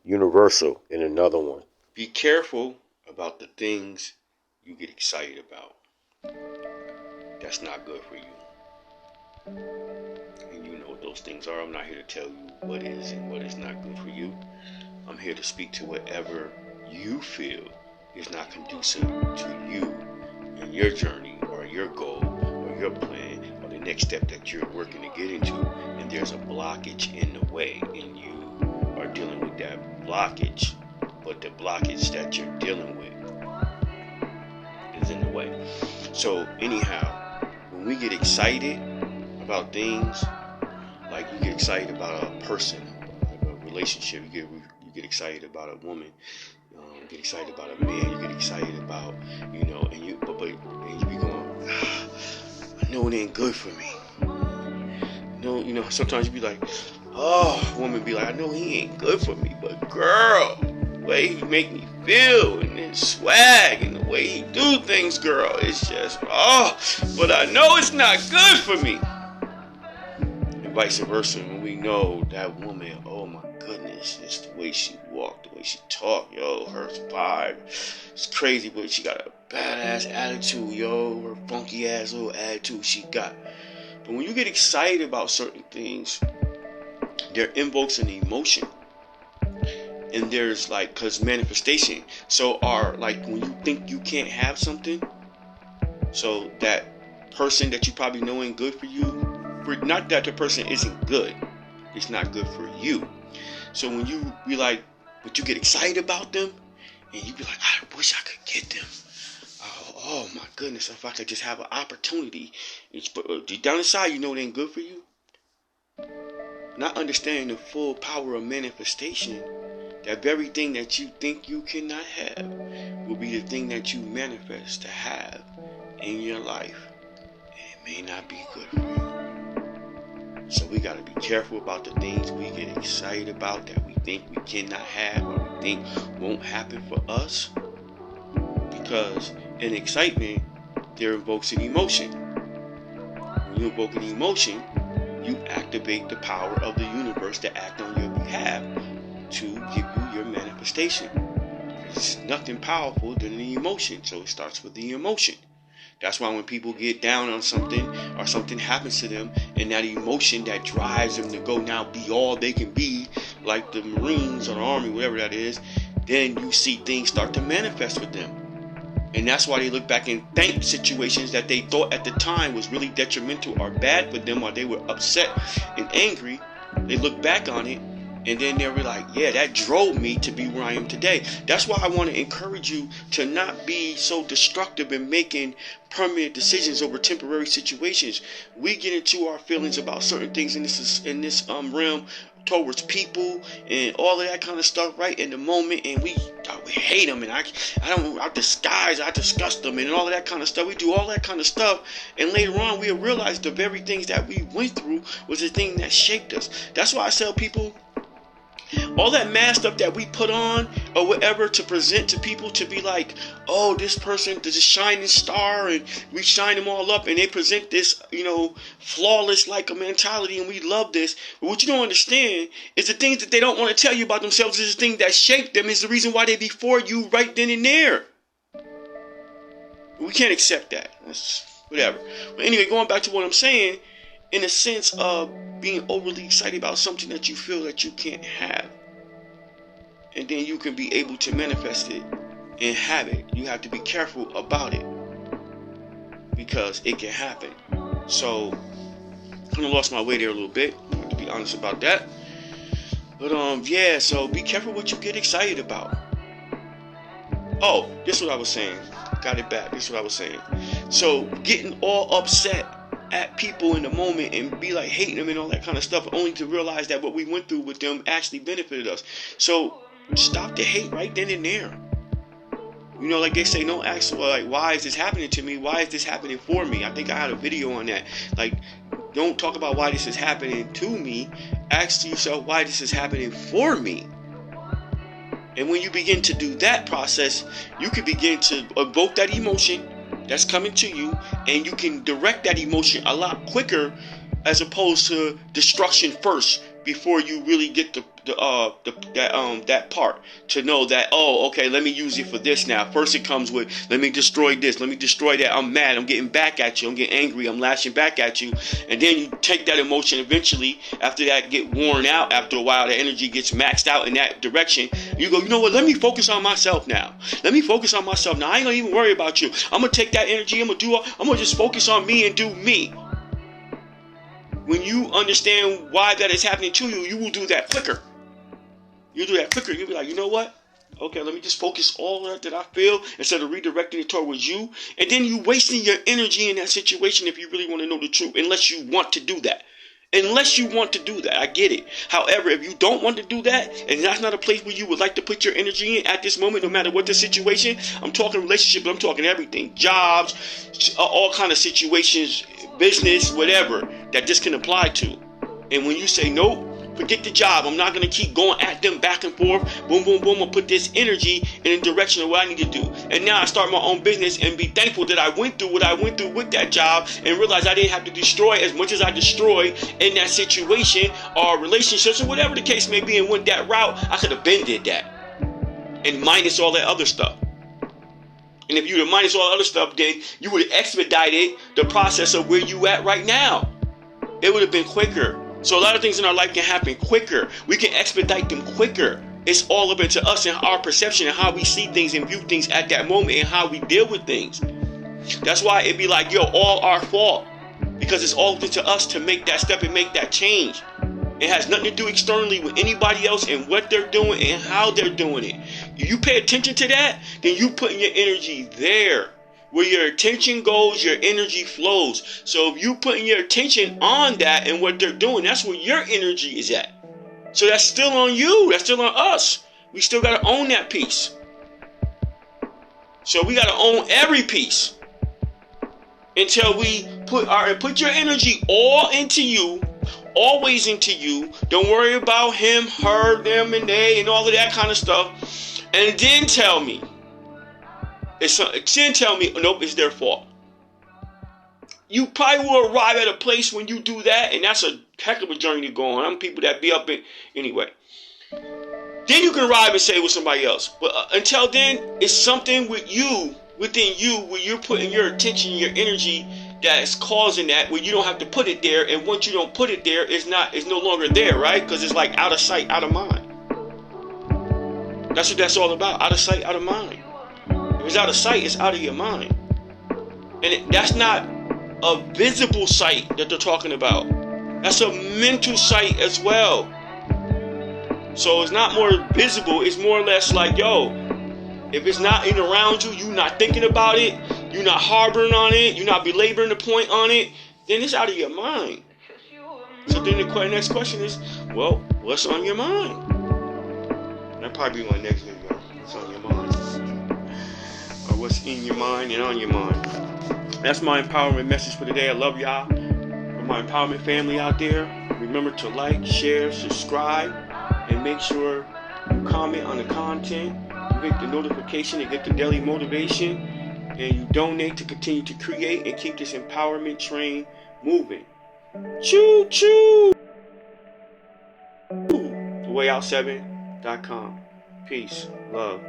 universal in another one. Be careful about the things you get excited about. That's not good for you. And you know what those things are. I'm not here to tell you what is and what is not good for you. I'm here to speak to whatever you feel is not conducive to you and your journey or your goal or your plan or the next step that you're working to get into, and there's a blockage in the way and you are dealing with that blockage, but the blockage that you're dealing with is in the way. So anyhow, when we get excited about things, like you get excited about a person, like a relationship, you get excited about a woman, you get excited about a man, you get excited about, and you be going, I know it ain't good for me. Sometimes you be like, a woman be like, I know he ain't good for me, but girl, the way he make me feel and his swag and the way he do things, girl, it's just, but I know it's not good for me. And vice versa, when we know that woman, oh my goodness, it's the way she walk, the way she talk, her vibe, it's crazy, but she got a badass attitude, her funky ass little attitude she got. But when you get excited about certain things, there invokes an emotion. And there's cause manifestation. So when you think you can't have something, so that person that you probably know ain't good for you, not that the person isn't good, it's not good for you. So when you be like, but you get excited about them, and you be like, I wish I could get them. Oh my goodness, if I could just have an opportunity. But deep down inside, you know it ain't good for you. Not understanding the full power of manifestation, that very thing that you think you cannot have will be the thing that you manifest to have in your life. And it may not be good for you. So we got to be careful about the things we get excited about that we think we cannot have or we think won't happen for us. Because in excitement, there invokes an emotion. When you invoke an emotion, you activate the power of the universe to act on your behalf to give you your manifestation. There's nothing powerful than an emotion, so it starts with the emotion. That's why when people get down on something or something happens to them, and that emotion that drives them to go now be all they can be, like the Marines or the Army, whatever that is, then you see things start to manifest with them. And that's why they look back and thank situations that they thought at the time was really detrimental or bad for them, or they were upset and angry. They look back on it, and then they'll be like, yeah, that drove me to be where I am today. That's why I want to encourage you to not be so destructive in making permanent decisions over temporary situations. We get into our feelings about certain things in this realm towards people and all of that kind of stuff right in the moment, and we hate them, and I disgust them and all of that kind of stuff. We do all that kind of stuff, and later on we'll realize the very things that we went through was the thing that shaped us. That's why I tell people, all that mask stuff that we put on or whatever to present to people to be like, oh, this person is a shining star, and we shine them all up, and they present this, flawless like a mentality, and we love this. But what you don't understand is the things that they don't want to tell you about themselves is the thing that shaped them, is the reason why they before you right then and there. We can't accept that. That's whatever. But anyway, going back to what I'm saying, in a sense of being overly excited about something that you feel that you can't have, and then you can be able to manifest it and have it. You have to be careful about it because it can happen. So I kind of lost my way there a little bit, I have to be honest about that. But so be careful what you get excited about. Oh, this is what I was saying. Got it back. This is what I was saying. So getting all upset at people in the moment and be like hating them and all that kind of stuff, only to realize that what we went through with them actually benefited us. So stop the hate right then and there. Like they say, don't ask, why is this happening to me? Why is this happening for me? I think I had a video on that. Don't talk about why this is happening to me. Ask yourself why this is happening for me. And when you begin to do that process, you can begin to evoke that emotion that's coming to you, and you can direct that emotion a lot quicker as opposed to destruction first, before you really get that part to know that, oh, okay, let me use it for this now. First it comes with, let me destroy this, let me destroy that. I'm mad, I'm getting back at you, I'm getting angry, I'm lashing back at you. And then you take that emotion eventually, after that get worn out, after a while the energy gets maxed out in that direction. You go, you know what, let me focus on myself now. Let me focus on myself now. I ain't gonna even worry about you. I'm gonna take that energy, I'm gonna just focus on me and do me. When you understand why that is happening to you, you will do that quicker. You'll do that quicker. You'll be like, you know what? Okay, let me just focus all that I feel instead of redirecting it towards you. And then you wasting your energy in that situation if you really want to know the truth, unless you want to do that. Unless you want to do that, I get it. However, if you don't want to do that, and that's not a place where you would like to put your energy in at this moment, no matter what the situation, I'm talking relationship, I'm talking everything, jobs, all kind of situations, business, whatever, that this can apply to. And when you say, nope, forget the job, I'm not going to keep going at them back and forth, boom, boom, boom, I'll put this energy in the direction of what I need to do. And now I start my own business and be thankful that I went through what I went through with that job and realize I didn't have to destroy as much as I destroyed in that situation or relationships or whatever the case may be, and went that route. I could have been did that. And minus all that other stuff. And if you would minus all the other stuff, then you would have expedited the process of where you at right now. It would have been quicker. So a lot of things in our life can happen quicker. We can expedite them quicker. It's all up into us and our perception and how we see things and view things at that moment and how we deal with things. That's why it'd be like, yo, all our fault. Because it's all up to us to make that step and make that change. It has nothing to do externally with anybody else and what they're doing and how they're doing it. If you pay attention to that, then you putting your energy there. Where your attention goes, your energy flows. So if you putting your attention on that and what they're doing, that's where your energy is at. So that's still on you. That's still on us. We still got to own that piece. So we got to own every piece until we put your energy all into you, always into you. Don't worry about him, her, them, and they, and all of that kind of stuff. And then tell me. Nope, it's their fault. You probably will arrive at a place when you do that, and that's a heck of a journey to go on. I'm people that be up in anyway. Then you can arrive and say it with somebody else. But until then, it's something within you, where you're putting your attention, your energy that's causing that, where you don't have to put it there. And once you don't put it there, it's no longer there, right? Because it's like out of sight, out of mind. That's what that's all about. Out of sight, out of mind. If it's out of sight, it's out of your mind. And that's not a visible sight that they're talking about. That's a mental sight as well. So it's not more visible. It's more or less like, yo, if it's not in around you, you're not thinking about it, you're not harboring on it, you're not belaboring the point on it, then it's out of your mind. So then the next question is, well, what's on your mind? That'll probably be my next video. What's on your mind? Or what's in your mind and on your mind. That's my empowerment message for today. I love y'all. For my empowerment family out there, remember to like, share, subscribe, and make sure you comment on the content. You hit the notification and get the daily motivation. And you donate to continue to create and keep this empowerment train moving. Choo choo! TheWayOut7.com. Peace, love.